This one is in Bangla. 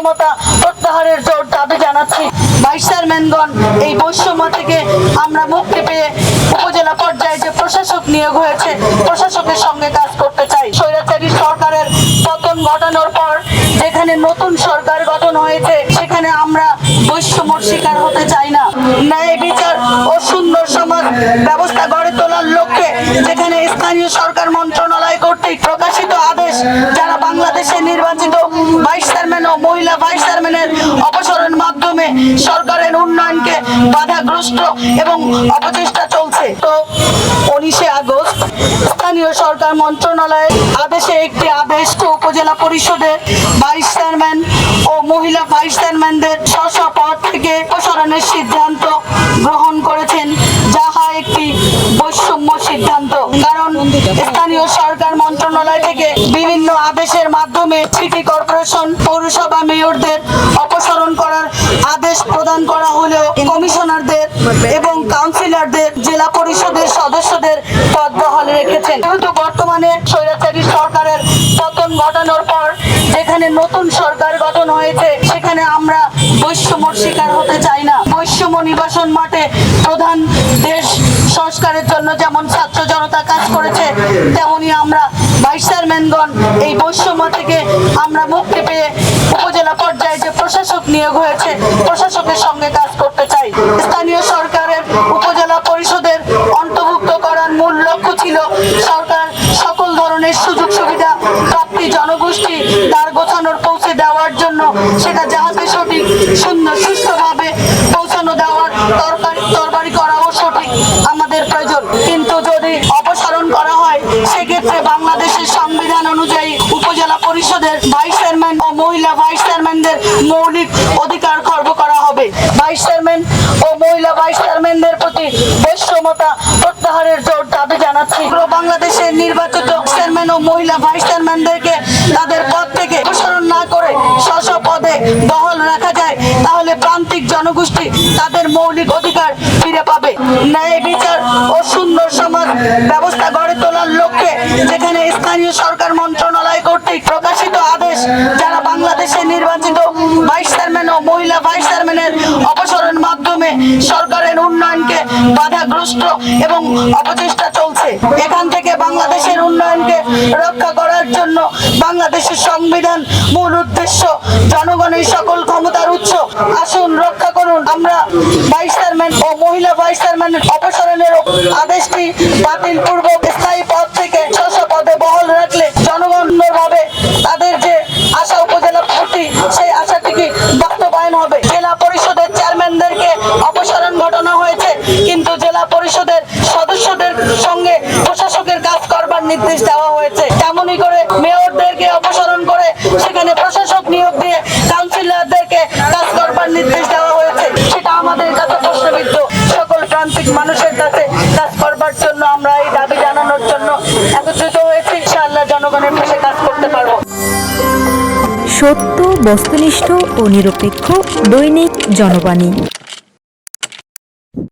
বৈষম্যতা প্রত্যাহারের জোর দাবি জানাচ্ছি। ভাইস চেয়ারম্যানগণ, এই বৈষম্য থেকে আমরা মুক্তি পেয়ে উপজেলা পর্যায়ে যে প্রশাসক নিয়োগ হয়েছে, প্রশাসকের সঙ্গে কাজ করতে চাই। স্বৈরাচারী সরকারের পতন ঘটানোর পর যেখানে নতুন সরকার গঠন হয়েছে, সেখানে আমরা বৈষম্যর শিকার হতে চাই না। ন্যায় বিচার ও সুন্দর সমাজ ব্যবস্থা গড়ে তোলার লক্ষ্যে যেখানে স্থানীয় সরকার মন্ত্রণালয় কর্তৃক প্রকাশিত আদেশ যারা বাংলাদেশে নির্বাচিত ভাইস চেয়ারম্যান ও মহিলা ভাইস চেয়ারম্যানের অপসারণের মাধ্যমে সরকারের উন্নয়নকে বাধাগ্রস্ত এবং অপচেষ্টা চলছে। তো 19 আগস্ট স্থানীয় সরকার মন্ত্রণালয়ের আদেশে একটি আদেশ উপজেলা পরিষদের ভাইস চেয়ারম্যান ও মহিলা ভাইস চেয়ারম্যানদের স্ব পদ থেকে অপসারণের সিদ্ধান্ত গ্রহণ করেছেন, যাহা একটি বৈষম্য সিদ্ধান্ত। কারণ স্থানীয় সরকার মন্ত্রণালয় থেকে বিভিন্ন আদেশের মাধ্যমে সিটি কর্পোরেশন, পৌরসভা মেয়রদের অপসারণ করার আদেশ প্রদান করা হলেও কমিশনারদের এবং কাউন্সিলরদের জেলা পরিষদের সদস্যদের পদ বহালে রেখেছেন। যেহেতু বর্তমানে স্বৈরাচারী সরকারের পতন ঘটানোর পর যেখানে নতুন সরকার গঠন হয়েছে, সেখানে আমরা বৈষম্যর শিকার হতে চাই না। বৈষম্য নিবারণ মাঠে প্রধান দেশ সংস্কারের জন্য যেমন ছাত্র জনতা কাজ করেছে, তেমনি আমরা ভাইস চেয়ারম্যানগণ এই বৈষম্য থেকে আমরা মুক্তি পেয়ে উপজেলা পর্যায়ে যে প্রশাসক নিয়োগ হয়েছে, প্রশাসকের সঙ্গে কাজ করতে চাই। স্থানীয় সরকারের উপজেলা পরিষদের অন্তর্ভুক্ত করার মূল লক্ষ্য ছিল সরকার সকল ধরনের সুযোগ সুবিধা প্রাপ্তি জনগোষ্ঠী তার গোছানোর পৌঁছে দেওয়ার জন্য, সেটা যাহাতে সঠিক সুন্দর সুষ্ঠুভাবে পৌঁছানো দেওয়ার তরবারি করাও সঠিক আমাদের প্রয়োজন। কিন্তু যদি অপসারণ করা হয়, সেক্ষেত্রে বাংলাদেশের সংবিধান অনুযায়ী উপজেলা পরিষদের ভাইস চেয়ারম্যান ও মহিলা ভাইস চেয়ারম্যানদের মৌলিক অধিকার খর্ব করা হবে। ভাইস চেয়ারম্যান ও মহিলা ভাইস চেয়ারম্যানদের প্রতি বৈষম্যতা প্রত্যাহারের জোর দাবি জানাচ্ছি। বাংলাদেশের নির্বাচিত চেয়ারম্যান ও মহিলা ভাইস চেয়ারম্যানদেরকে তাদের পদ থেকে অপসারণ না করে স্ব পদে বহাল রাখা যায়, তাহলে প্রান্তিক জনগোষ্ঠী তাদের মৌলিক অধিকার ফিরে পাবে। ন্যায় বিচার ও সুন্দর সমাজ ব্যবস্থা গড়ে তোলার লক্ষ্যে যেখানে স্থানীয় সরকার মন্ত্রণালয় কর্তৃক প্রকাশিত আদেশ যারা বাংলাদেশে নির্বাচিত ভাইস চেয়ারম্যান ও মহিলা ভাইস চেয়ারম্যানের অপসারণের মাধ্যমে সরকারের উন্নয়নকে বাধাগ্রস্ত এবং অপচেষ্টা চলছে। এখান থেকে বাংলাদেশের উন্নয়নকে রক্ষা করার জন্য বাংলাদেশের সংবিধান মূল উদ্দেশ্য জনগণের সকল ক্ষমতার উৎস। আসুন রক্ষা করুন। আমরা ভাইস চেয়ারম্যান ও মহিলা ভাইস চেয়ারম্যানের অপসারণের আদেশটি বাতিল পূর্বক স্থায়ী পদ থেকে স্ব পদে বহাল রাখলে জনগণভাবে তাদের যে আশা উপজেলা প্রতি, সেই আশাটিকে বাস্তবায়ন হবে। জেলা পরিষদের চেয়ারম্যানদেরকে অপসারণ ঘটানো হয়েছে, কিন্তু জেলা পরিষদের সদস্যদের সঙ্গে প্রশাসকের কাজ করবার নির্দেশ দেওয়া হয়েছে। তেমনি করে মেয়রদেরকে অপসারণ করে সেখানে প্রশাসক নিয়োগ দিয়ে কাউন্সিলরদেরকে কাজ করবার নির্দেশ দেওয়া হয়েছে। সেটা আমাদের কাছে প্রশ্নবিদ্ধ। সকল প্রান্তিক মানুষের কাছে কাজ করবার জন্য আমরা এই দাবি জানানোর জন্য একত্রিত হয়েছি। ইনশাআল্লাহ জনগণের পাশে কাজ করতে পারবো। সত্য, বস্তুনিষ্ঠ ও নিরপেক্ষ দৈনিক জনবাণী।